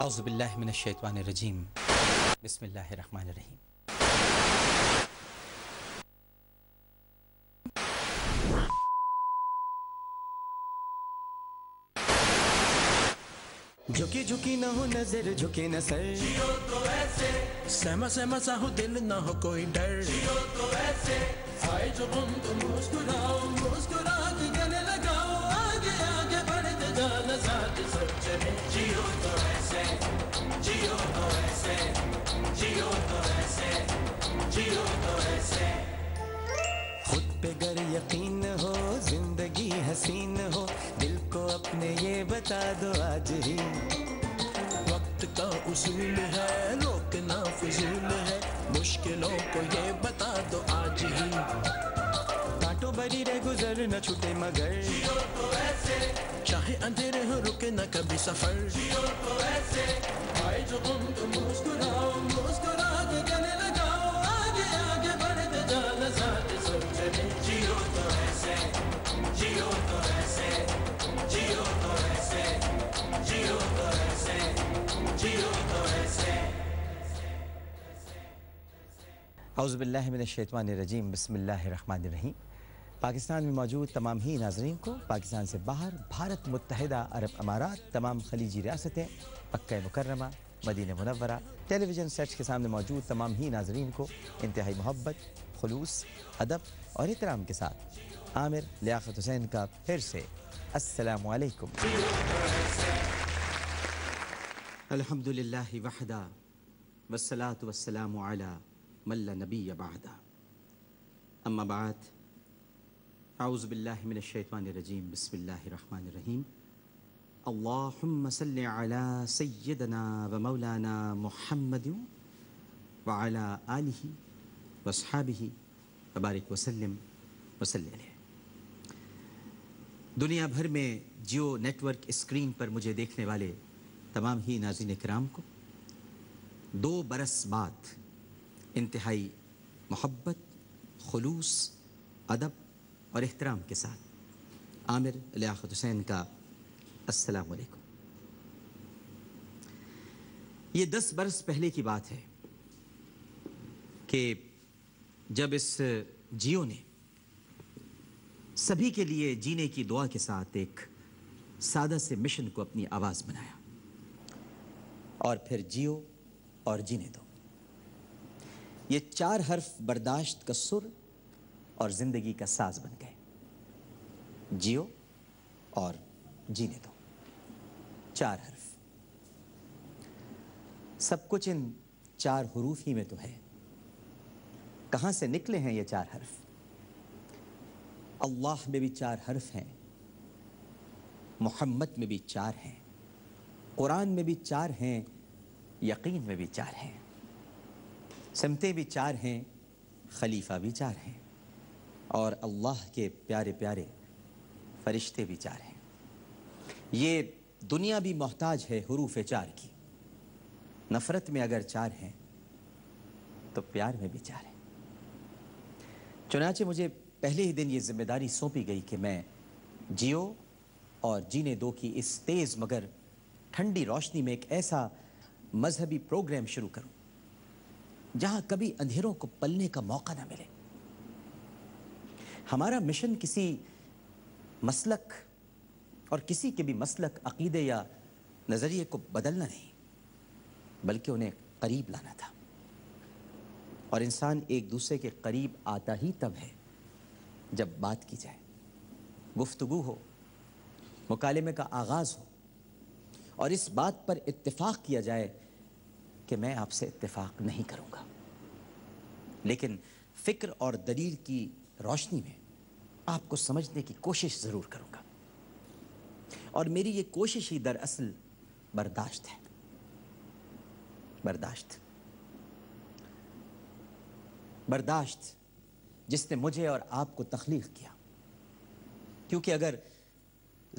اعوذ باللہ من الشیطان الرجیم بسم اللہ الرحمن الرحیم. جھکی جھکی نہ ہو نظر جھکے نہ سر، جیو تو ایسے سہما سہما سا ہو دل نہ ہو کوئی ڈر. جیو تو ایسے آئے جو غم تو مسکراؤ مسکرا کے گلے لگاؤ، آگے آگے بڑھتے جانا ساتھ سوچے میں. جیو تو ایسے جیو تو ایسے جیو تو ایسے جیو تو ایسے. خود پہ گر یقین ہو زندگی حسین ہو، دل کو اپنے یہ بتا دو آج ہی. وقت کا اصول ہے روکنا فضول ہے، مشکلوں کو یہ بتا دو آج ہی. کانٹوں بری رہ گزر نہ چھوٹے مگر، جیو تو ایسے چاہے اندھیرے ہو رکے نہ کبھی سفر. جیو تو ایسے آئے جو غم تو مسکراؤ مسکرا کے گلے لگاؤ، آگے آگے بڑھتے جانا ساتھ سوچے میں. جیو تو ایسے جیو تو ایسے جیو تو ایسے جیو تو ایسے جیو تو ایسے. اعوذ باللہ من الشیطان الرجیم بسم اللہ الرحمن الرحیم. پاکستان میں موجود تمام ہی ناظرین کو، پاکستان سے باہر بھارت متحدہ عرب امارات، تمام خلیجی ریاستیں، مکہ مکرمہ، مدینہ منورہ، ٹیلی ویژن سیٹس کے سامنے موجود تمام ہی ناظرین کو انتہائی محبت، خلوص، ادب اور احترام کے ساتھ عامر لیاقت حسین کا پھر سے السلام علیکم. الحمد للہ وحدہ والصلاة والسلام علی من لا نبی بعدہ. اما بعد، اعوذ باللہ من الشیطان الرجیم بسم اللہ الرحمن الرحیم. اللہم صلی علی سیدنا و مولانا محمد وعلی آلہ واصحابہ وبارک وسلم وصلی علیہ. دنیا بھر میں جیو نیٹ ورک اسکرین پر مجھے دیکھنے والے تمام ہی ناظرین کرام کو 2 برس بعد انتہائی محبت، خلوص، ادب اور احترام کے ساتھ عامر لیاقت حسین کا السلام علیکم. یہ 10 برس پہلے کی بات ہے کہ جب اس جیو نے سبھی کے لیے جینے کی دعا کے ساتھ ایک سادہ سے مشن کو اپنی آواز بنایا، اور پھر جیو اور جینے دو. یہ 4 حرف برداشت کا سر اور زندگی کا ساز بن گئے. جیو اور جینے دو، 4 حرف. سب کچھ ان 4 حروف ہی میں تو ہے. کہاں سے نکلے ہیں یہ 4 حرف؟ اللہ میں بھی 4 حرف ہیں، محمد میں بھی 4 ہیں، قرآن میں بھی 4 ہیں، یقین میں بھی 4 ہیں، سمتیں بھی 4 ہیں، خلیفہ بھی 4 ہیں، اور اللہ کے پیارے پیارے فرشتے بھی 4 ہیں. یہ دنیا بھی محتاج ہے حروف 4 کی. نفرت میں اگر 4 ہیں تو پیار میں بھی 4 ہیں. چنانچہ مجھے پہلے ہی دن یہ ذمہ داری سونپی گئی کہ میں جیو اور جینے دو کی اس تیز مگر ٹھنڈی روشنی میں ایک ایسا مذہبی پروگرام شروع کروں جہاں کبھی اندھیروں کو پلنے کا موقع نہ ملے. ہمارا مشن کسی مسلک اور کسی کے بھی مسلک، عقیدے یا نظریے کو بدلنا نہیں، بلکہ انہیں قریب لانا تھا. اور انسان ایک دوسرے کے قریب آتا ہی تب ہے جب بات کی جائے، گفتگو ہو، مکالمے کا آغاز ہو، اور اس بات پر اتفاق کیا جائے کہ میں آپ سے اتفاق نہیں کروں گا، لیکن فکر اور دلیل کی روشنی میں آپ کو سمجھنے کی کوشش ضرور کروں گا. اور میری یہ کوشش ہی دراصل برداشت ہے. برداشت جس نے مجھے اور آپ کو تخلیق کیا. کیونکہ اگر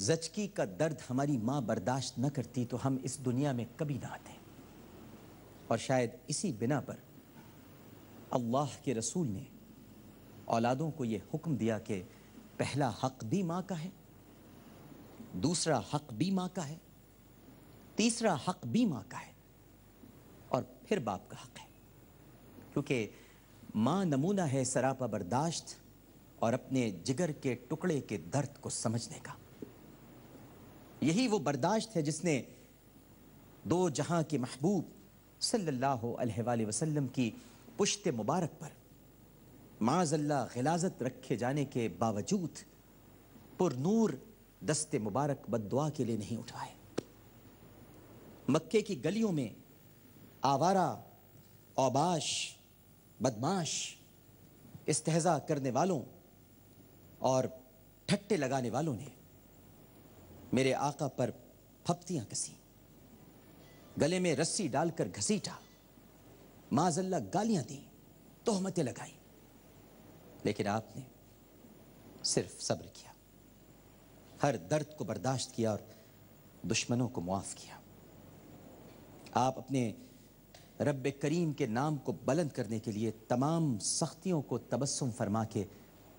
زچگی کا درد ہماری ماں برداشت نہ کرتی تو ہم اس دنیا میں کبھی نہ آتے. اور شاید اسی بنا پر اللہ کے رسول نے اولادوں کو یہ حکم دیا کہ پہلا حق بھی ماں کا ہے، دوسرا حق بھی ماں کا ہے، تیسرا حق بھی ماں کا ہے اور پھر باپ کا حق ہے، کیونکہ ماں نمونہ ہے سراپا برداشت اور اپنے جگر کے ٹکڑے کے درد کو سمجھنے کا۔ یہی وہ برداشت ہے جس نے دو جہاں کے محبوب صلی اللہ علیہ وآلہ وسلم کی پشت مبارک پر معاذ اللہ غلاظت رکھے جانے کے باوجود پر نور دست مبارک بد دعا کے لیے نہیں اٹھائے۔ مکے کی گلیوں میں آوارہ، اوباش، بدماش، استہزاء کرنے والوں اور ٹھٹے لگانے والوں نے میرے آقا پر پھپتیاں کسیں، گلے میں رسی ڈال کر گھسیٹا، معاذ اللہ گالیاں دیں، تہمتیں لگائیں، لیکن آپ نے صرف صبر کیا، ہر درد کو برداشت کیا اور دشمنوں کو معاف کیا۔ آپ اپنے رب کریم کے نام کو بلند کرنے کے لیے تمام سختیوں کو تبسم فرما کے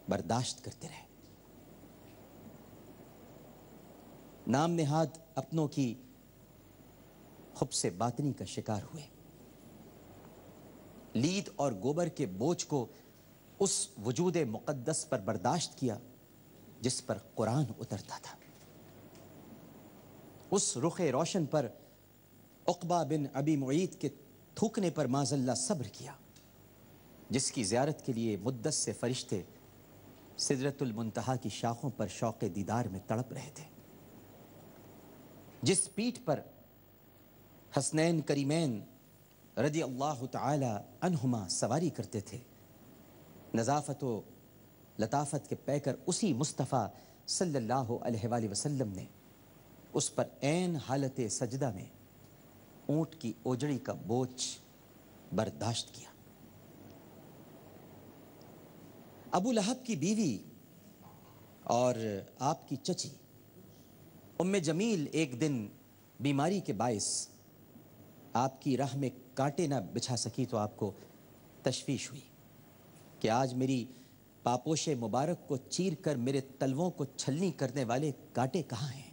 برداشت کرتے رہے۔ نام نہاد اپنوں کی خبث باطنی کا شکار ہوئے، لید اور گوبر کے بوجھ کو اس وجود مقدس پر برداشت کیا جس پر قرآن اترتا تھا، اس رخ روشن پر عقبہ بن ابی معیط کے تھوکنے پر معاذ اللہ صبر کیا جس کی زیارت کے لیے مدت سے فرشتے سدرۃ المنتہا کی شاخوں پر شوق دیدار میں تڑپ رہے تھے، جس پیٹھ پر حسنین کریمین رضی اللہ تعالی عنہما سواری کرتے تھے، نظافت و لطافت کے پیکر اسی مصطفیٰ صلی اللہ علیہ وآلہ وسلم نے اس پر عین حالت سجدہ میں اونٹ کی اوجڑی کا بوجھ برداشت کیا۔ ابو لہب کی بیوی اور آپ کی چچی ام جمیل ایک دن بیماری کے باعث آپ کی راہ میں کانٹے نہ بچھا سکی تو آپ کو تشویش ہوئی کہ آج میری پاپوش مبارک کو چیر کر میرے تلووں کو چھلنی کرنے والے کانٹے کہاں ہیں؟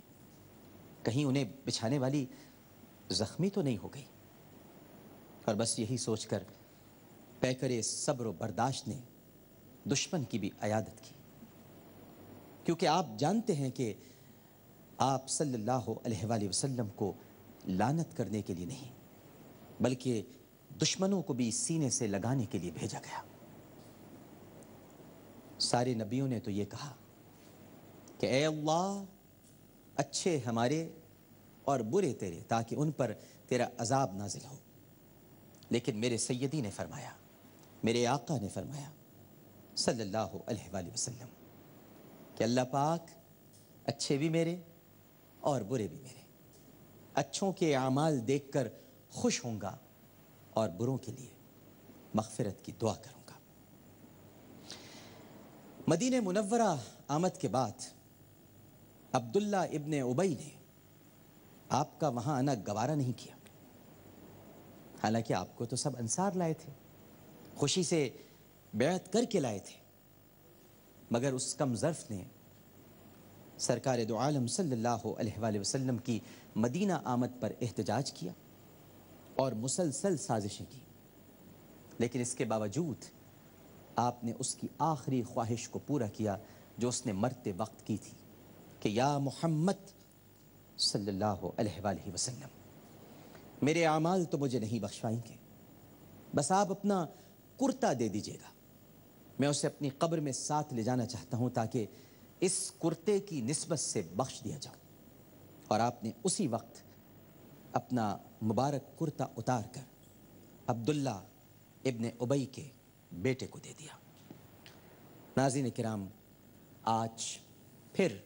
کہیں انہیں بچھانے والی زخمی تو نہیں ہو گئی؟ اور بس یہی سوچ کر پیکر صبر و برداشت نے دشمن کی بھی عیادت کی، کیونکہ آپ جانتے ہیں کہ آپ صلی اللہ علیہ وآلہ وسلم کو لعنت کرنے کے لیے نہیں بلکہ دشمنوں کو بھی سینے سے لگانے کے لیے بھیجا گیا۔ سارے نبیوں نے تو یہ کہا کہ اے اللہ اچھے ہمارے اور برے تیرے تاکہ ان پر تیرا عذاب نازل ہو، لیکن میرے سیدی نے فرمایا، میرے آقا نے فرمایا صلی اللہ علیہ وآلہ وسلم کہ اللہ پاک اچھے بھی میرے اور برے بھی میرے، اچھوں کے اعمال دیکھ کر خوش ہوں گا اور بروں کے لیے مغفرت کی دعا کروں گا۔ مدینہ منورہ آمد کے بعد عبداللہ ابن ابی نے آپ کا وہاں آنا گوارا نہیں کیا، حالانکہ آپ کو تو سب انصار لائے تھے، خوشی سے بیعت کر کے لائے تھے، مگر اس کم ظرف نے سرکار دو عالم صلی اللہ علیہ وآلہ وسلم کی مدینہ آمد پر احتجاج کیا اور مسلسل سازشیں کی، لیکن اس کے باوجود آپ نے اس کی آخری خواہش کو پورا کیا جو اس نے مرتے وقت کی تھی کہ یا محمد صلی اللہ علیہ وآلہ وسلم میرے اعمال تو مجھے نہیں بخشوائیں گے، بس آپ اپنا کرتا دے دیجیے گا، میں اسے اپنی قبر میں ساتھ لے جانا چاہتا ہوں تاکہ اس کرتے کی نسبت سے بخش دیا جاؤ۔ اور آپ نے اسی وقت اپنا مبارک کرتا اتار کر عبداللہ ابن ابی کے بیٹے کو دے دیا۔ ناظرین کرام، آج پھر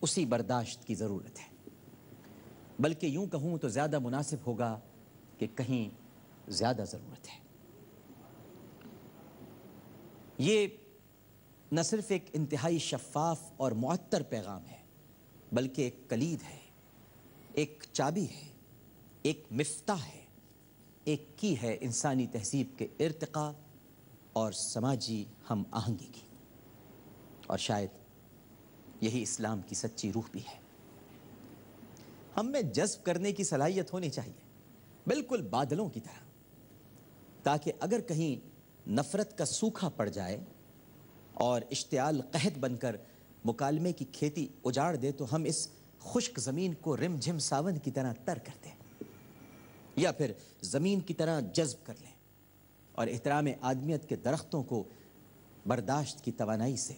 اسی برداشت کی ضرورت ہے، بلکہ یوں کہوں تو زیادہ مناسب ہوگا کہ کہیں زیادہ ضرورت ہے۔ یہ نہ صرف ایک انتہائی شفاف اور معطر پیغام ہے بلکہ ایک کلید ہے، ایک چابی ہے، ایک مفتاح ہے، ایک کی ہے انسانی تہذیب کے ارتقاء اور سماجی ہم آہنگی کی، اور شاید یہی اسلام کی سچی روح بھی ہے۔ ہم میں جذب کرنے کی صلاحیت ہونی چاہیے، بالکل بادلوں کی طرح، تاکہ اگر کہیں نفرت کا سوکھا پڑ جائے اور اشتعال قحط بن کر مکالمے کی کھیتی اجاڑ دے تو ہم اس خشک زمین کو رم جھم ساون کی طرح تر کر دیں، یا پھر زمین کی طرح جذب کر لیں اور احترام آدمیت کے درختوں کو برداشت کی توانائی سے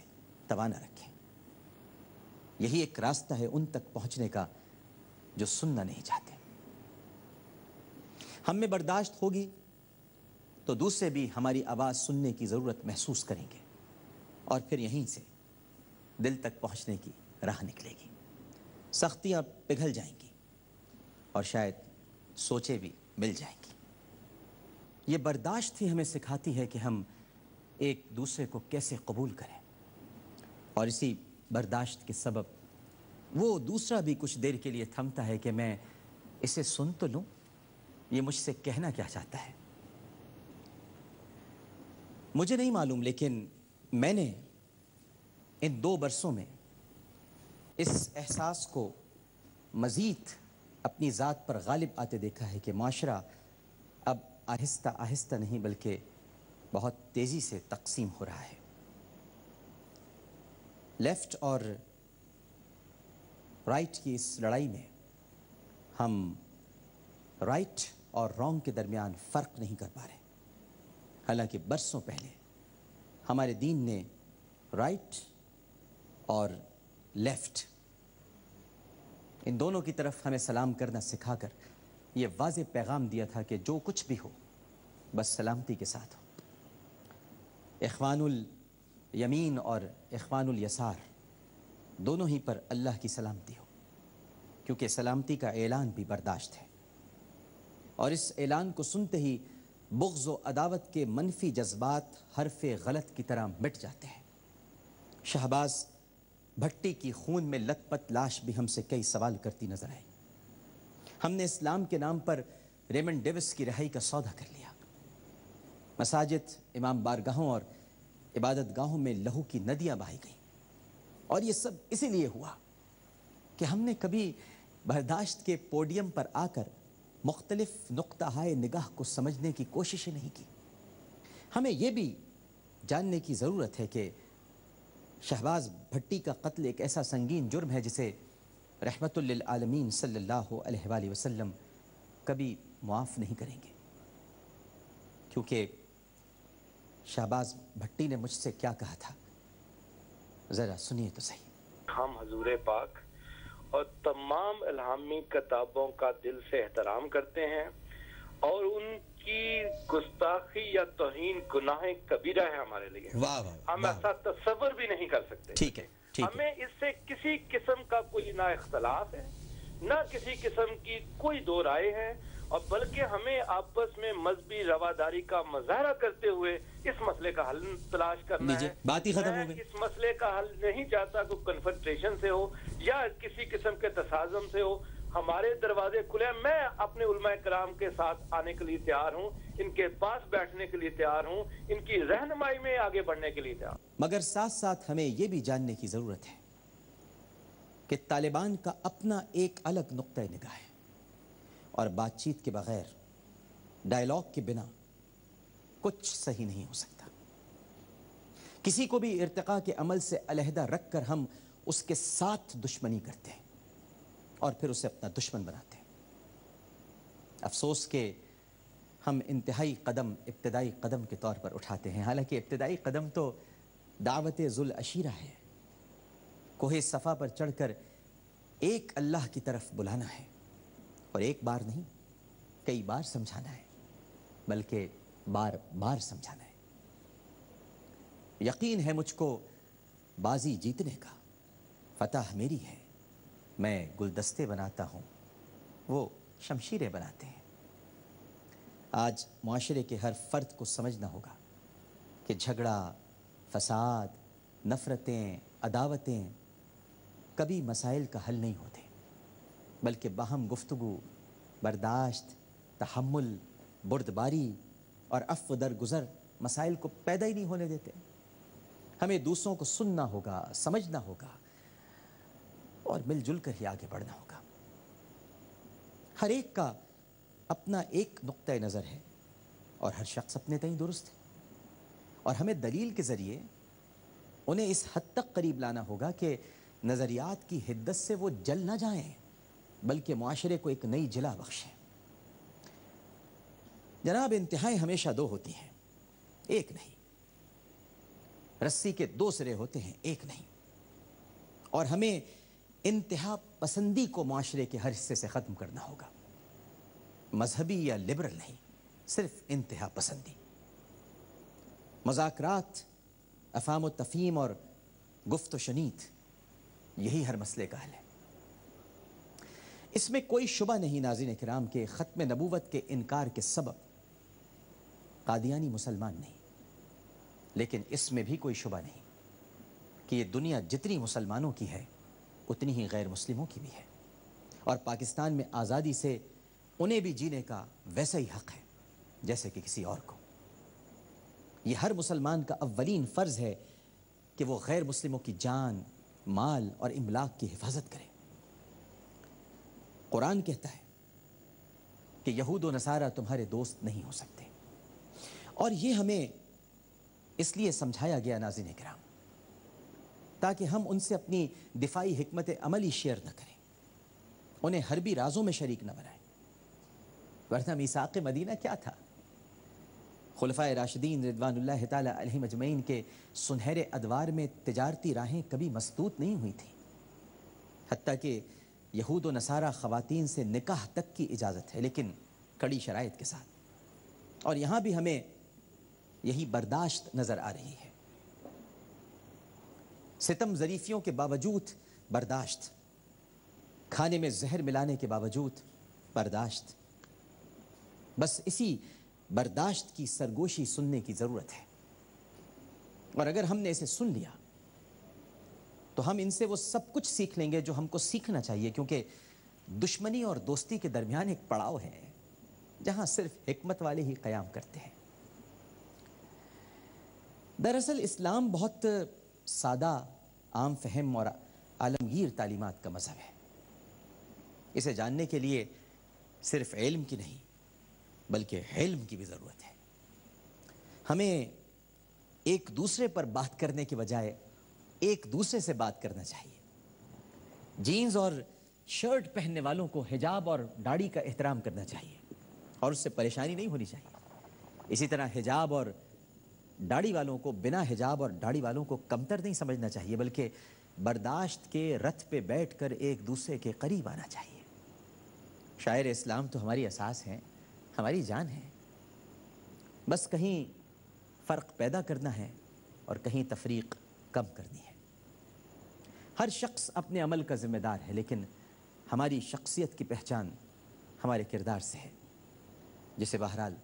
توانا رکھیں۔ یہی ایک راستہ ہے ان تک پہنچنے کا جو سننا نہیں چاہتے۔ ہم میں برداشت ہوگی تو دوسرے بھی ہماری آواز سننے کی ضرورت محسوس کریں گے، اور پھر یہیں سے دل تک پہنچنے کی راہ نکلے گی، سختیاں پگھل جائیں گی اور شاید سوچیں بھی مل جائیں گی۔ یہ برداشت ہی ہمیں سکھاتی ہے کہ ہم ایک دوسرے کو کیسے قبول کریں، اور اسی برداشت کے سبب وہ دوسرا بھی کچھ دیر کے لیے تھمتا ہے کہ میں اسے سن تو لوں، یہ مجھ سے کہنا کیا چاہتا ہے۔ مجھے نہیں معلوم، لیکن میں نے ان 2 برسوں میں اس احساس کو مزید اپنی ذات پر غالب آتے دیکھا ہے کہ معاشرہ اب آہستہ آہستہ نہیں بلکہ بہت تیزی سے تقسیم ہو رہا ہے۔ لیفٹ اور رائٹ کی اس لڑائی میں ہم رائٹ اور رانگ کے درمیان فرق نہیں کر پا رہے، حالانکہ برسوں پہلے ہمارے دین نے رائٹ اور لیفٹ ان دونوں کی طرف ہمیں سلام کرنا سکھا کر یہ واضح پیغام دیا تھا کہ جو کچھ بھی ہو بس سلامتی کے ساتھ ہو۔ اخوان الیمین اور اخوان الیسار دونوں ہی پر اللہ کی سلامتی ہو، کیونکہ سلامتی کا اعلان بھی برداشت ہے، اور اس اعلان کو سنتے ہی بغض و عداوت کے منفی جذبات حرف غلط کی طرح مٹ جاتے ہیں۔ شہباز بھٹی کی خون میں لت پت لاش بھی ہم سے کئی سوال کرتی نظر آئی۔ ہم نے اسلام کے نام پر ریمنڈ ڈیوس کی رہائی کا سودا کر لیا، مساجد، امام بارگاہوں اور عبادت گاہوں میں لہو کی ندیاں بہائی گئیں، اور یہ سب اسی لیے ہوا کہ ہم نے کبھی برداشت کے پوڈیم پر آ کر مختلف نقطہ ہائے نگاہ کو سمجھنے کی کوشش نہیں کی۔ ہمیں یہ بھی جاننے کی ضرورت ہے کہ شہباز بھٹی کا قتل ایک ایسا سنگین جرم ہے جسے رحمت للعالمین صلی اللہ علیہ وآلہ وسلم کبھی معاف نہیں کریں گے، کیونکہ شہباز بھٹی نے مجھ سے کیا کہا تھا، ذرا سنیے تو صحیح۔ ہم حضور پاک اور تمام الہامی کتابوں کا دل سے احترام کرتے ہیں، اور ان کی گستاخی یا توہین گناہ کبیرہ ہے ہمارے لیے۔ ہم ایسا تصور بھی نہیں کر سکتے۔ ٹھیک ہے، ہمیں اس سے کسی قسم کا کوئی نہ اختلاف ہے، نہ کسی قسم کی کوئی دو رائے ہے، اور بلکہ ہمیں آپس میں مذہبی رواداری کا مظاہرہ کرتے ہوئے اس مسئلے کا حل تلاش کرنا ہے۔ بات ہی ختم ہو گئی۔ میں اس مسئلے کا حل نہیں چاہتا کہ کنفرنٹریشن سے ہو یا کسی قسم کے تصادم سے ہو۔ ہمارے دروازے کھلے ہیں، میں اپنے علماء کرام کے ساتھ آنے کے لیے تیار ہوں، ان کے پاس بیٹھنے کے لیے تیار ہوں، ان کی رہنمائی میں آگے بڑھنے کے لیے تیار ہوں۔ مگر ساتھ ساتھ ہمیں یہ بھی جاننے کی ضرورت ہے کہ طالبان کا اپنا ایک الگ نقطہ نگاہ ہے، اور بات چیت کے بغیر، ڈائیلاگ کے بنا کچھ صحیح نہیں ہو سکتا۔ کسی کو بھی ارتقاء کے عمل سے علیحدہ رکھ کر ہم اس کے ساتھ دشمنی کرتے ہیں اور پھر اسے اپنا دشمن بناتے ہیں۔ افسوس کہ ہم ابتدائی قدم کے طور پر اٹھاتے ہیں، حالانکہ ابتدائی قدم تو دعوت ذوالعشیرہ ہے۔ کوہ صفا پر چڑھ کر ایک اللہ کی طرف بلانا ہے، اور ایک بار نہیں، کئی بار سمجھانا ہے، بلکہ بار بار سمجھانا ہے۔ یقین ہے مجھ کو بازی جیتنے کا، فتح میری ہے، میں گلدستے بناتا ہوں، وہ شمشیریں بناتے ہیں۔ آج معاشرے کے ہر فرد کو سمجھنا ہوگا کہ جھگڑا، فساد، نفرتیں، عداوتیں کبھی مسائل کا حل نہیں ہوتے، بلکہ باہم گفتگو، برداشت، تحمل، بردباری اور عفو درگزر مسائل کو پیدا ہی نہیں ہونے دیتے۔ ہمیں دوسروں کو سننا ہوگا، سمجھنا ہوگا، اور مل جل کر ہی آگے بڑھنا ہوگا۔ ہر ایک کا اپنا ایک نقطہ نظر ہے اور ہر شخص اپنے تئیں درست ہے، اور ہمیں دلیل کے ذریعے انہیں اس حد تک قریب لانا ہوگا کہ نظریات کی حدت سے وہ جل نہ جائیں بلکہ معاشرے کو ایک نئی جلا بخشیں۔ جناب، انتہائیں ہمیشہ دو ہوتی ہیں، ایک نہیں۔ رسی کے دو سرے ہوتے ہیں، ایک نہیں۔ اور ہمیں انتہا پسندی کو معاشرے کے ہر حصے سے ختم کرنا ہوگا، مذہبی یا لبرل نہیں، صرف انتہا پسندی۔ مذاکرات، افہام و تفہیم اور گفت و شنید، یہی ہر مسئلے کا حل ہے۔ اس میں کوئی شبہ نہیں ناظرین کرام کہ ختم نبوت کے انکار کے سبب قادیانی مسلمان نہیں، لیکن اس میں بھی کوئی شبہ نہیں کہ یہ دنیا جتنی مسلمانوں کی ہے اتنی ہی غیر مسلموں کی بھی ہے، اور پاکستان میں آزادی سے انہیں بھی جینے کا ویسا ہی حق ہے جیسے کہ کسی اور کو۔ یہ ہر مسلمان کا اولین فرض ہے کہ وہ غیر مسلموں کی جان، مال اور املاک کی حفاظت کرے۔ قرآن کہتا ہے کہ یہود و نصارہ تمہارے دوست نہیں ہو سکتے، اور یہ ہمیں اس لیے سمجھایا گیا ناظرین کرام تاکہ ہم ان سے اپنی دفاعی حکمت عملی شیئر نہ کریں، انہیں حربی رازوں میں شریک نہ بنائیں، ورنہ میثاق مدینہ کیا تھا؟ خلفائے راشدین رضوان اللہ تعالی علیہم اجمعین کے سنہرے ادوار میں تجارتی راہیں کبھی مسدود نہیں ہوئی تھیں، حتیٰ کہ یہود و نصارہ خواتین سے نکاح تک کی اجازت ہے، لیکن کڑی شرائط کے ساتھ، اور یہاں بھی ہمیں یہی برداشت نظر آ رہی ہے۔ ستم ظریفیوں کے باوجود برداشت، کھانے میں زہر ملانے کے باوجود برداشت، بس اسی برداشت کی سرگوشی سننے کی ضرورت ہے، اور اگر ہم نے اسے سن لیا تو ہم ان سے وہ سب کچھ سیکھ لیں گے جو ہم کو سیکھنا چاہیے، کیونکہ دشمنی اور دوستی کے درمیان ایک پڑاؤ ہے جہاں صرف حکمت والے ہی قیام کرتے ہیں۔ دراصل اسلام بہت سادہ، عام فہم اور عالمگیر تعلیمات کا مذہب ہے۔ اسے جاننے کے لیے صرف علم کی نہیں بلکہ علم کی بھی ضرورت ہے۔ ہمیں ایک دوسرے پر بات کرنے کے بجائے ایک دوسرے سے بات کرنا چاہیے۔ جینز اور شرٹ پہننے والوں کو حجاب اور داڑھی کا احترام کرنا چاہیے اور اس سے پریشانی نہیں ہونی چاہیے۔ اسی طرح حجاب اور داڑھی والوں کو، بنا حجاب اور داڑھی والوں کو کمتر نہیں سمجھنا چاہیے، بلکہ برداشت کے رتھ پہ بیٹھ کر ایک دوسرے کے قریب آنا چاہیے۔ شاعر اسلام تو ہماری اساس ہیں، ہماری جان ہے، بس کہیں فرق پیدا کرنا ہے اور کہیں تفریق کم کرنی ہے۔ ہر شخص اپنے عمل کا ذمہ دار ہے، لیکن ہماری شخصیت کی پہچان ہمارے کردار سے ہے، جسے بہرحال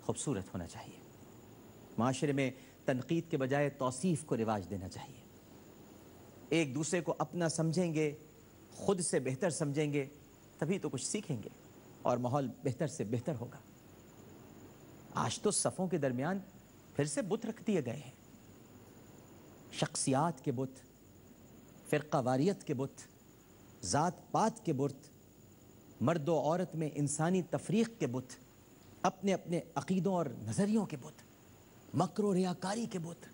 خوبصورت ہونا چاہیے۔ معاشرے میں تنقید کے بجائے توصیف کو رواج دینا چاہیے۔ ایک دوسرے کو اپنا سمجھیں گے، خود سے بہتر سمجھیں گے، تبھی تو کچھ سیکھیں گے اور ماحول بہتر سے بہتر ہوگا۔ آج تو صفوں کے درمیان پھر سے بت رکھ دیے گئے ہیں، شخصیات کے بت، فرقہ واریت کے بت، ذات پات کے بت، مرد و عورت میں انسانی تفریق کے بت، اپنے اپنے عقیدوں اور نظریوں کے بت، مکر و ریاکاری کے بت،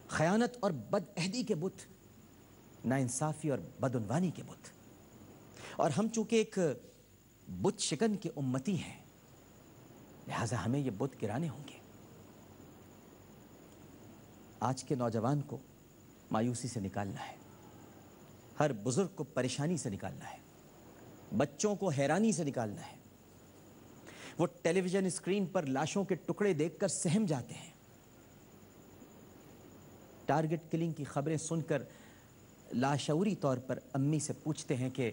خیانت اور بدعہدی کے بت، ناانصافی اور بدعنوانی کے بت۔ اور ہم چونکہ ایک بت شکن کے امتی ہیں، لہذا ہمیں یہ بت گرانے ہوں گے۔ آج کے نوجوان کو مایوسی سے نکالنا ہے، ہر بزرگ کو پریشانی سے نکالنا ہے، بچوں کو حیرانی سے نکالنا ہے۔ وہ ٹیلی ویژن اسکرین پر لاشوں کے ٹکڑے دیکھ کر سہم جاتے ہیں، ٹارگٹ کلنگ کی خبریں سن کر لاشعوری طور پر امی سے پوچھتے ہیں کہ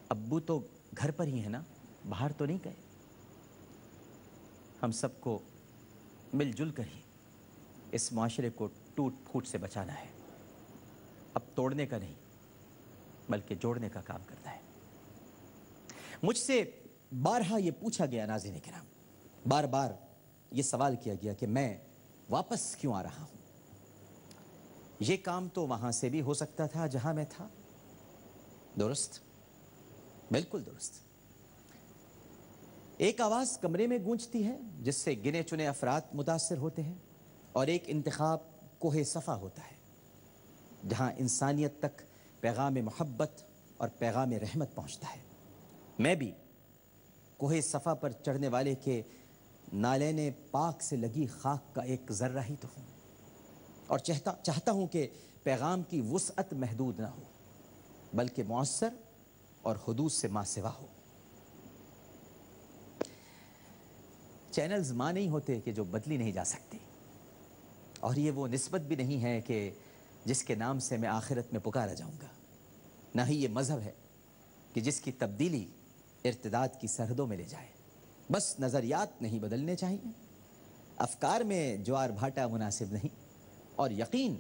ابو تو گھر پر ہی ہیں نا، باہر تو نہیں گئے۔ ہم سب کو مل جل کر ہی اس معاشرے کو ٹوٹ پھوٹ سے بچانا ہے، اب توڑنے کا نہیں بلکہ جوڑنے کا کام کرنا ہے۔ مجھ سے بارہا یہ پوچھا گیا ناظرین کرام، بار بار یہ سوال کیا گیا کہ میں واپس کیوں آ رہا ہوں؟ یہ کام تو وہاں سے بھی ہو سکتا تھا جہاں میں تھا۔ درست، بالکل درست۔ ایک آواز کمرے میں گونجتی ہے جس سے گنے چنے افراد متاثر ہوتے ہیں، اور ایک انتخاب کوہ صفا ہوتا ہے جہاں انسانیت تک پیغام محبت اور پیغام رحمت پہنچتا ہے۔ میں بھی کوہ صفا پر چڑھنے والے کے نالین پاک سے لگی خاک کا ایک ذرہ ہی تو ہوں، اور چاہتا ہوں کہ پیغام کی وسعت محدود نہ ہو بلکہ مؤثر اور حدود سے ما سوا ہو۔ چینلز ماں نہیں ہوتے کہ جو بدلی نہیں جا سکتی، اور یہ وہ نسبت بھی نہیں ہے کہ جس کے نام سے میں آخرت میں پکارا جاؤں گا، نہ ہی یہ مذہب ہے کہ جس کی تبدیلی ارتداد کی سرحدوں میں لے جائے۔ بس نظریات نہیں بدلنے چاہیے، افکار میں جوار بھاٹا مناسب نہیں، اور یقین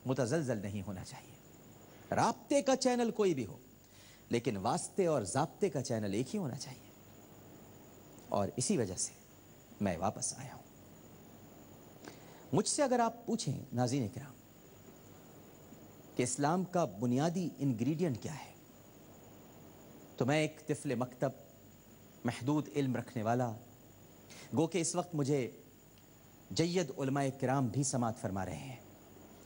متزلزل نہیں ہونا چاہیے۔ رابطے کا چینل کوئی بھی ہو، لیکن واسطے اور ضابطے کا چینل ایک ہی ہونا چاہیے، اور اسی وجہ سے میں واپس آیا ہوں۔ مجھ سے اگر آپ پوچھیں ناظرین کرام کہ اسلام کا بنیادی انگریڈینٹ کیا ہے، تو میں ایک طفل مکتب، محدود علم رکھنے والا، گو کہ اس وقت مجھے جید علماء کرام بھی سماعت فرما رہے ہیں،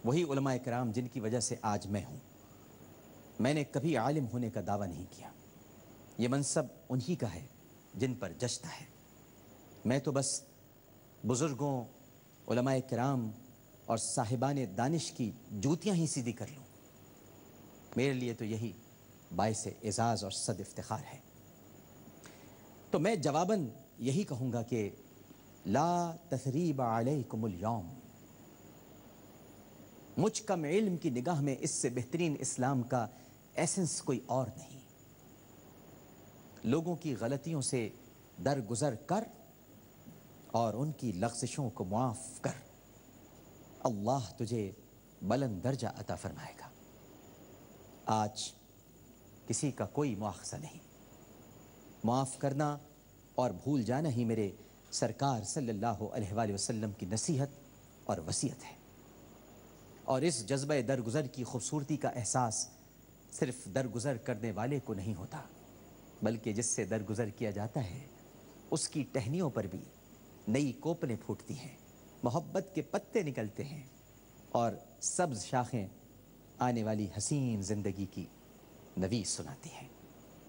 وہی علماء کرام جن کی وجہ سے آج میں ہوں۔ میں نے کبھی عالم ہونے کا دعویٰ نہیں کیا، یہ منصب انہی کا ہے جن پر جچتا ہے۔ میں تو بس بزرگوں، علماء کرام اور صاحبان دانش کی جوتیاں ہی سیدھی کر لوں، میرے لیے تو یہی باعث اعزاز اور صد افتخار ہے۔ تو میں جواباً یہی کہوں گا کہ لا تثریب علیکم اليوم، مجھ کم علم کی نگاہ میں اس سے بہترین اسلام کا ایسنس کوئی اور نہیں۔ لوگوں کی غلطیوں سے درگزر کر اور ان کی لغزشوں کو معاف کر، اللہ تجھے بلند درجہ عطا فرمائے گا۔ آج کسی کا کوئی مواخذہ نہیں، معاف کرنا اور بھول جانا ہی میرے سرکار صلی اللہ علیہ وآلہ وسلم کی نصیحت اور وصیت ہے۔ اور اس جذبہ درگزر کی خوبصورتی کا احساس صرف درگزر کرنے والے کو نہیں ہوتا، بلکہ جس سے درگزر کیا جاتا ہے اس کی ٹہنیوں پر بھی نئی کوپلیں پھوٹتی ہیں، محبت کے پتے نکلتے ہیں، اور سبز شاخیں آنے والی حسین زندگی کی نوید سناتی ہیں۔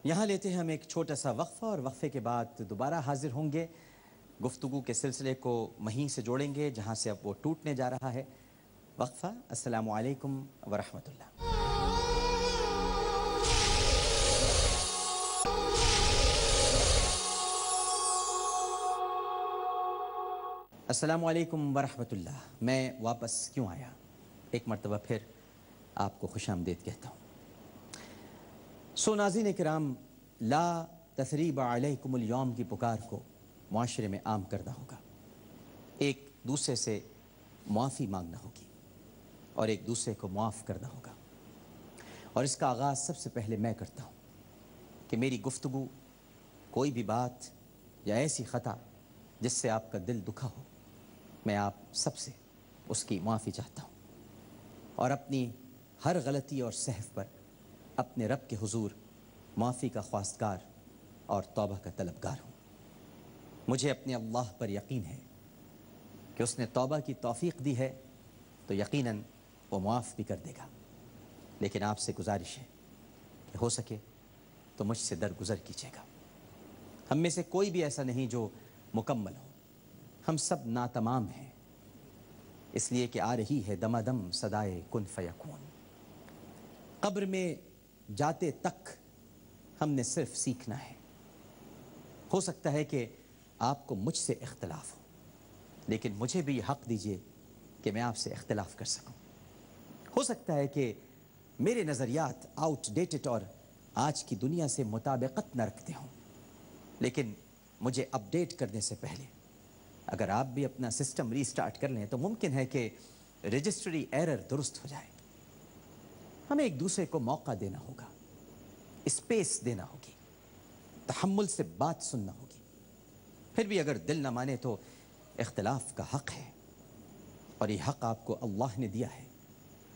یہاں لیتے ہیں ہم ایک چھوٹا سا وقفہ، اور وقفے کے بعد دوبارہ حاضر ہوں گے، گفتگو کے سلسلے کو وہیں سے جوڑیں گے جہاں سے اب وہ ٹوٹنے جا رہا ہے۔ وقفہ۔ السلام علیکم ورحمۃ اللہ۔ السلام علیکم ورحمۃ اللہ۔ میں واپس کیوں آیا؟ ایک مرتبہ پھر آپ کو خوش آمدید کہتا ہوں۔ ناظرین کرام، لا تثریب علیکم اليوم کی پکار کو معاشرے میں عام کرنا ہوگا، ایک دوسرے سے معافی مانگنا ہوگی اور ایک دوسرے کو معاف کرنا ہوگا، اور اس کا آغاز سب سے پہلے میں کرتا ہوں کہ میری گفتگو، کوئی بھی بات یا ایسی خطا جس سے آپ کا دل دکھا ہو، میں آپ سب سے اس کی معافی چاہتا ہوں، اور اپنی ہر غلطی اور سہو پر اپنے رب کے حضور معافی کا خواستگار اور توبہ کا طلبگار ہوں۔ مجھے اپنے اللہ پر یقین ہے کہ اس نے توبہ کی توفیق دی ہے تو یقیناً وہ معاف بھی کر دے گا، لیکن آپ سے گزارش ہے کہ ہو سکے تو مجھ سے درگزر کیجیے گا۔ ہم میں سے کوئی بھی ایسا نہیں جو مکمل ہو، ہم سب ناتمام ہیں، اس لیے کہ آ رہی ہے دمادم صدائے کن فیکون۔ قبر میں جاتے تک ہم نے صرف سیکھنا ہے۔ ہو سکتا ہے کہ آپ کو مجھ سے اختلاف ہو، لیکن مجھے بھی یہ حق دیجیے کہ میں آپ سے اختلاف کر سکوں۔ ہو سکتا ہے کہ میرے نظریات آؤٹ ڈیٹڈ اور آج کی دنیا سے مطابقت نہ رکھتے ہوں، لیکن مجھے اپ ڈیٹ کرنے سے پہلے اگر آپ بھی اپنا سسٹم ری سٹارٹ کر لیں تو ممکن ہے کہ رجسٹری ایرر درست ہو جائے۔ ہمیں ایک دوسرے کو موقع دینا ہوگا، اسپیس دینا ہوگی، تحمل سے بات سننا ہوگی۔ پھر بھی اگر دل نہ مانے تو اختلاف کا حق ہے، اور یہ حق آپ کو اللہ نے دیا ہے،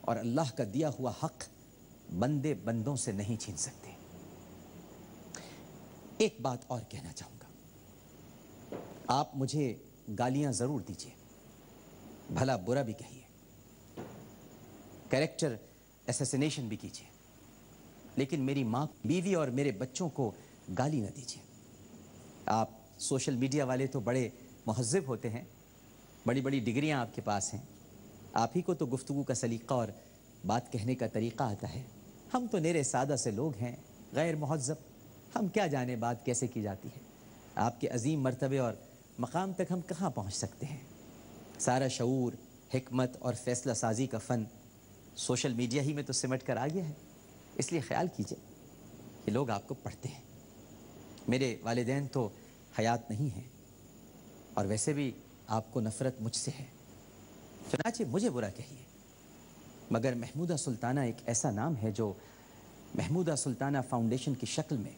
اور اللہ کا دیا ہوا حق بندے بندوں سے نہیں چھین سکتے۔ ایک بات اور کہنا چاہوں گا آپ مجھے گالیاں ضرور دیجیے، بھلا برا بھی کہیے، کریکٹر اسیسینیشن بھی کیجیے، لیکن میری ماں، بیوی اور میرے بچوں کو گالی نہ دیجیے۔ آپ سوشل میڈیا والے تو بڑے مہذب ہوتے ہیں، بڑی بڑی ڈگریاں آپ کے پاس ہیں، آپ ہی کو تو گفتگو کا سلیقہ اور بات کہنے کا طریقہ آتا ہے۔ ہم تو نیرے سادہ سے لوگ ہیں، غیر مہذب، ہم کیا جانے بات کیسے کی جاتی ہے۔ آپ کے عظیم مرتبے اور مقام تک ہم کہاں پہنچ سکتے ہیں؟ سارا شعور، حکمت اور فیصلہ سازی کا فن سوشل میڈیا ہی میں تو سمٹ کر آ گیا ہے۔ اس لیے خیال کیجئے کہ لوگ آپ کو پڑھتے ہیں۔ میرے والدین تو حیات نہیں ہیں، اور ویسے بھی آپ کو نفرت مجھ سے ہے، چنانچہ مجھے برا کہیے، مگر محمودہ سلطانہ ایک ایسا نام ہے جو محمودہ سلطانہ فاؤنڈیشن کی شکل میں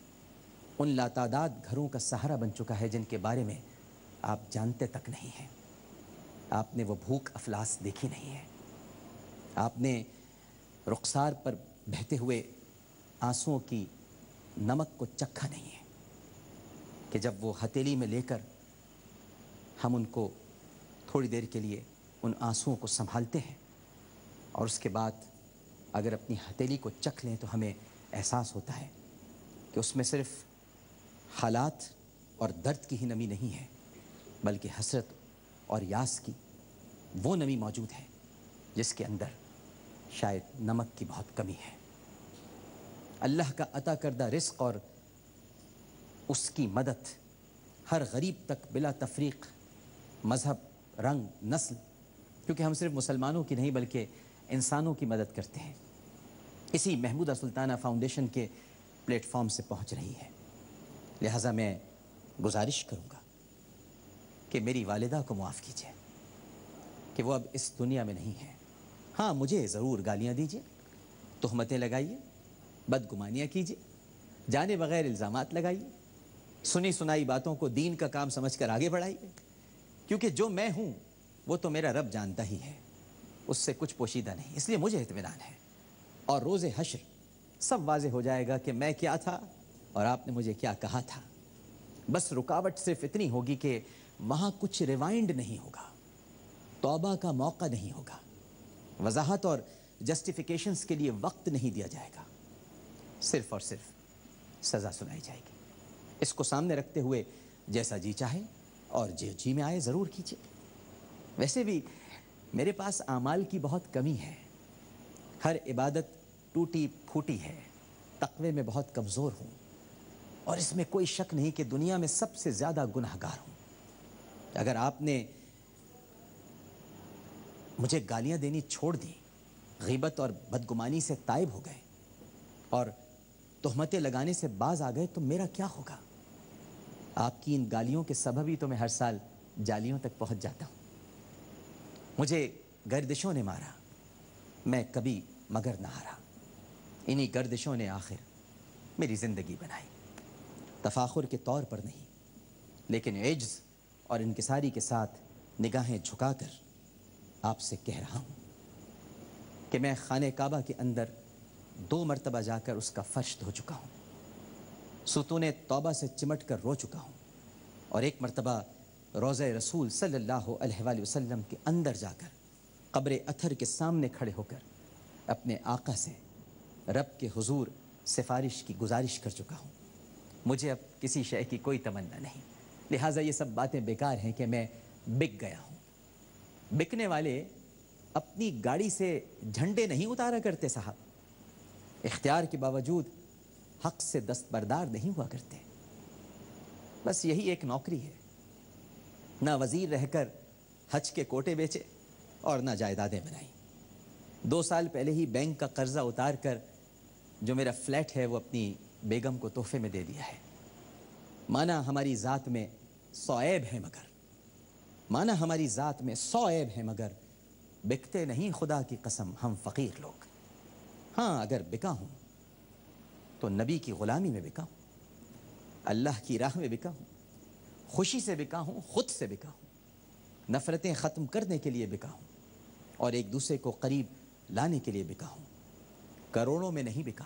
ان لاتعداد گھروں کا سہارا بن چکا ہے جن کے بارے میں آپ جانتے تک نہیں ہیں۔ آپ نے وہ بھوک افلاس دیکھی نہیں ہے، آپ نے رخسار پر بہتے ہوئے آنسوؤں کی نمک کو چکھا نہیں ہے کہ جب وہ ہتھیلی میں لے کر ہم ان کو تھوڑی دیر کے لیے ان آنسوؤں کو سنبھالتے ہیں اور اس کے بعد اگر اپنی ہتھیلی کو چکھ لیں تو ہمیں احساس ہوتا ہے کہ اس میں صرف حالات اور درد کی ہی نمی نہیں ہے، بلکہ حسرت اور یاس کی وہ نمی موجود ہے جس کے اندر شاید نمک کی بہت کمی ہے۔ اللہ کا عطا کردہ رزق اور اس کی مدد ہر غریب تک بلا تفریق، مذہب، رنگ، نسل، کیونکہ ہم صرف مسلمانوں کی نہیں بلکہ انسانوں کی مدد کرتے ہیں، اسی محمودہ سلطانہ فاؤنڈیشن کے پلیٹ فارم سے پہنچ رہی ہے۔ لہٰذا میں گزارش کروں گا کہ میری والدہ کو معاف کیجیے کہ وہ اب اس دنیا میں نہیں ہے۔ ہاں، مجھے ضرور گالیاں دیجیے، تہمتیں لگائیے، بدگمانیاں کیجیے، جانے بغیر الزامات لگائیے، سنی سنائی باتوں کو دین کا کام سمجھ کر آگے بڑھائیے، کیونکہ جو میں ہوں وہ تو میرا رب جانتا ہی ہے، اس سے کچھ پوشیدہ نہیں، اس لیے مجھے اطمینان ہے، اور روز حشر سب واضح ہو جائے گا کہ میں کیا تھا اور آپ نے مجھے کیا کہا تھا۔ بس رکاوٹ صرف اتنی ہوگی کہ وہاں کچھ ریوائنڈ نہیں ہوگا، توبہ کا موقع نہیں ہوگا، وضاحت اور جسٹیفیکیشنز کے لیے وقت نہیں دیا جائے گا، صرف اور صرف سزا سنائی جائے گی۔ اس کو سامنے رکھتے ہوئے جیسا جی چاہے اور جو جی میں آئے ضرور کیجیے۔ ویسے بھی میرے پاس اعمال کی بہت کمی ہے، ہر عبادت ٹوٹی پھوٹی ہے، تقوی میں بہت کمزور ہوں، اور اس میں کوئی شک نہیں کہ دنیا میں سب سے زیادہ گنہگار ہوں۔ اگر آپ نے مجھے گالیاں دینی چھوڑ دی، غیبت اور بدگمانی سے تائب ہو گئے اور تہمتیں لگانے سے باز آ گئے تو میرا کیا ہوگا؟ آپ کی ان گالیوں کے سبب ہی تو میں ہر سال جالیوں تک پہنچ جاتا ہوں۔ مجھے گردشوں نے مارا، میں کبھی مگر نہ ہارا، انہی گردشوں نے آخر میری زندگی بنائی، تفاخر کے طور پر نہیں لیکن عجز اور انکساری کے ساتھ نگاہیں جھکا کر آپ سے کہہ رہا ہوں کہ میں خانہ کعبہ کے اندر 2 مرتبہ جا کر اس کا فرش دھو چکا ہوں، ستون توبہ سے چمٹ کر رو چکا ہوں، اور 1 مرتبہ روضہ رسول صلی اللہ علیہ وآلہ وسلم کے اندر جا کر قبر اطہر کے سامنے کھڑے ہو کر اپنے آقا سے رب کے حضور سفارش کی گزارش کر چکا ہوں۔ مجھے اب کسی شے کی کوئی تمنا نہیں، لہٰذا یہ سب باتیں بیکار ہیں کہ میں بک گیا ہوں۔ بکنے والے اپنی گاڑی سے جھنڈے نہیں اتارا کرتے صاحب، اختیار کے باوجود حق سے دستبردار نہیں ہوا کرتے۔ بس یہی ایک نوکری ہے، نہ وزیر رہ کر حج کے کوٹے بیچے اور نہ جائیدادیں بنائیں۔ 2 سال پہلے ہی بینک کا قرضہ اتار کر جو میرا فلیٹ ہے وہ اپنی بیگم کو تحفے میں دے دیا ہے۔ مانا ہماری ذات میں 100 عیب ہیں مگر بکتے نہیں خدا کی قسم ہم فقیر لوگ۔ ہاں، اگر بکا ہوں تو نبی کی غلامی میں بکا ہوں، اللہ کی راہ میں بکا ہوں، خوشی سے بکا ہوں، خود سے بکا ہوں، نفرتیں ختم کرنے کے لیے بکا ہوں، اور ایک دوسرے کو قریب لانے کے لیے بکا ہوں۔ کروڑوں میں نہیں بکا،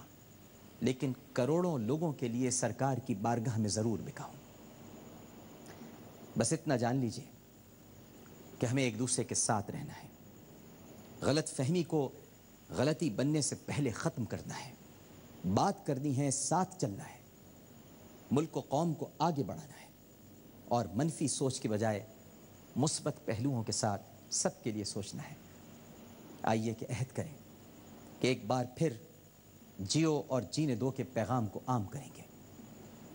لیکن کروڑوں لوگوں کے لیے سرکار کی بارگاہ میں ضرور بکا ہوں۔ بس اتنا جان لیجئے کہ ہمیں ایک دوسرے کے ساتھ رہنا ہے، غلط فہمی کو غلطی بننے سے پہلے ختم کرنا ہے، بات کرنی ہے، ساتھ چلنا ہے، ملک و قوم کو آگے بڑھانا ہے، اور منفی سوچ کے بجائے مثبت پہلوؤں کے ساتھ سب کے لیے سوچنا ہے۔ آئیے کہ عہد کریں کہ ایک بار پھر جیو اور جینے دو کے پیغام کو عام کریں گے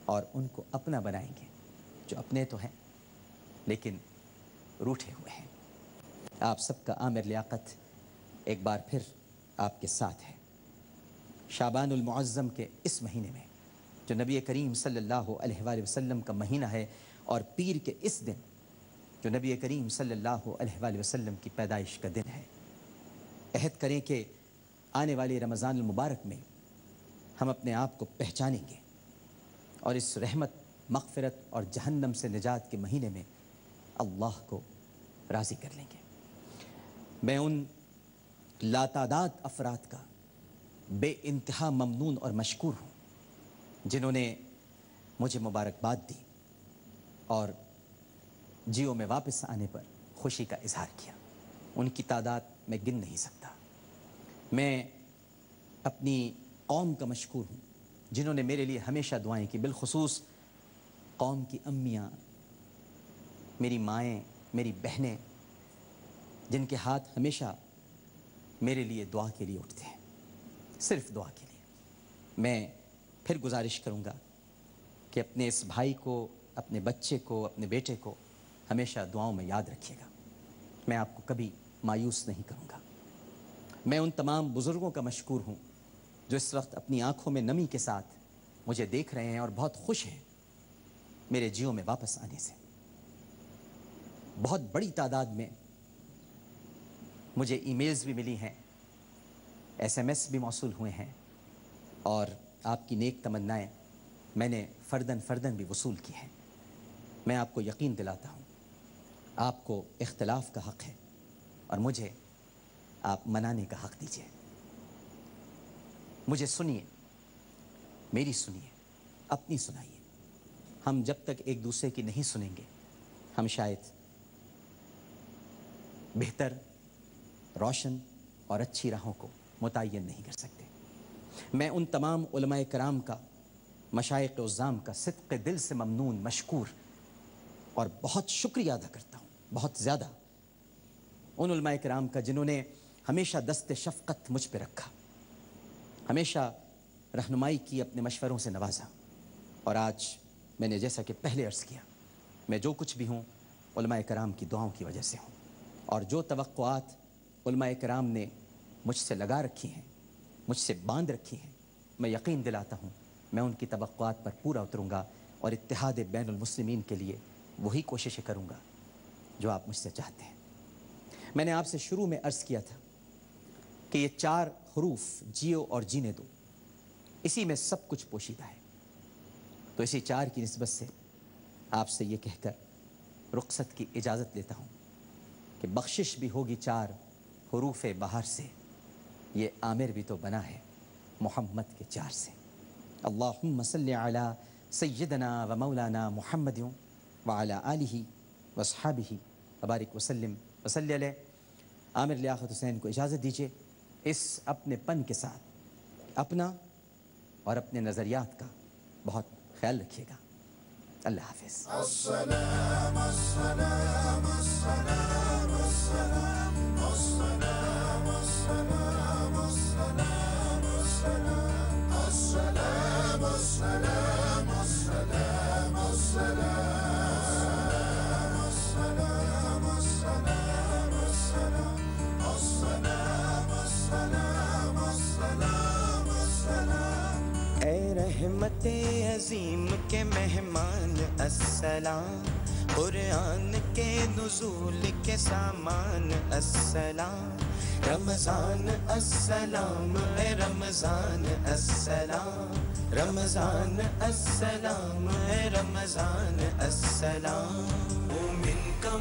اور ان کو اپنا بنائیں گے، جو اپنے تو ہیں لیکن روٹھے ہوئے ہیں۔ آپ سب کا عامر لیاقت ایک بار پھر آپ کے ساتھ ہے۔ شعبان المعظم کے اس مہینے میں جو نبی کریم صلی اللہ علیہ وآلہ وسلم کا مہینہ ہے، اور پیر کے اس دن جو نبی کریم صلی اللہ علیہ وآلہ وسلم کی پیدائش کا دن ہے، عہد کریں کہ آنے والے رمضان المبارک میں ہم اپنے آپ کو پہچانیں گے اور اس رحمت، مغفرت اور جہنم سے نجات کے مہینے میں اللہ کو راضی کر لیں گے۔ میں ان لاتعداد افراد کا بے انتہا ممنون اور مشکور ہوں جنہوں نے مجھے مبارکباد دی اور جیو میں واپس آنے پر خوشی کا اظہار کیا۔ ان کی تعداد میں گن نہیں سکتا۔ میں اپنی قوم کا مشکور ہوں جنہوں نے میرے لیے ہمیشہ دعائیں کی، بالخصوص قوم کی امیاں، میری مائیں، میری بہنیں، جن کے ہاتھ ہمیشہ میرے لیے دعا کے لیے اٹھتے ہیں، صرف دعا کے لیے۔ میں پھر گزارش کروں گا کہ اپنے اس بھائی کو، اپنے بچے کو، اپنے بیٹے کو ہمیشہ دعاؤں میں یاد رکھیے گا۔ میں آپ کو کبھی مایوس نہیں کروں گا۔ میں ان تمام بزرگوں کا مشکور ہوں جو اس وقت اپنی آنکھوں میں نمی کے ساتھ مجھے دیکھ رہے ہیں اور بہت خوش ہیں میرے جیو میں واپس آنے سے۔ بہت بڑی تعداد میں مجھے ای میلز بھی ملی ہیں، ایس ایم ایس بھی موصول ہوئے ہیں، اور آپ کی نیک تمنائیں میں نے فرداً بھی وصول کی ہیں۔ میں آپ کو یقین دلاتا ہوں آپ کو اختلاف کا حق ہے اور مجھے آپ منانے کا حق دیجیے۔ مجھے سنیے، میری سنیے، اپنی سنائیے۔ ہم جب تک ایک دوسرے کی نہیں سنیں گے ہم شاید بہتر، روشن اور اچھی راہوں کو متعین نہیں کر سکتے۔ میں ان تمام علماء کرام کا، مشائخ عظام کا صدق دل سے ممنون، مشکور اور بہت شکریہ ادا کرتا ہوں، بہت زیادہ۔ ان علماء کرام کا جنہوں نے ہمیشہ دست شفقت مجھ پہ رکھا، ہمیشہ رہنمائی کی، اپنے مشوروں سے نوازا، اور آج میں نے جیسا کہ پہلے عرض کیا، میں جو کچھ بھی ہوں علماء کرام کی دعاؤں کی وجہ سے ہوں، اور جو توقعات علماء کرام نے مجھ سے لگا رکھی ہیں، مجھ سے باندھ رکھی ہیں، میں یقین دلاتا ہوں میں ان کی توقعات پر پورا اتروں گا اور اتحاد بین المسلمین کے لیے وہی کوششیں کروں گا جو آپ مجھ سے چاہتے ہیں۔ میں نے آپ سے شروع میں عرض کیا تھا کہ یہ 4 حروف جیو اور جینے دو، اسی میں سب کچھ پوشیدہ ہے، تو اسی 4 کی نسبت سے آپ سے یہ کہہ کر رخصت کی اجازت لیتا ہوں کہ بخشش بھی ہوگی 4 حروف بہار سے، یہ عامر بھی تو بنا ہے محمد کے 4 سے۔ اللہم صلی علی سیدنا و مولانا محمد وعلی آلہ واصحابہ وبارک وسلم وصلی علیہ۔ عامر لیاقت حسین کو اجازت دیجیے، اس اپنے پن کے ساتھ اپنا اور اپنے نظریات کا بہت خیال رکھیے گا۔ اللہ حافظ۔ السلام السلام السلام السلام السلام السلام السلام السلام السلام السلام السلام السلام السلام السلام السلام السلام السلام السلام۔ اے رحمت عظیم کے مہمان السلام، قرآن کے نزول کے سامان السلام، رمضان السلام، اے رمضان السلام، رمضان السلام، اے رمضان السلام۔ مومن کا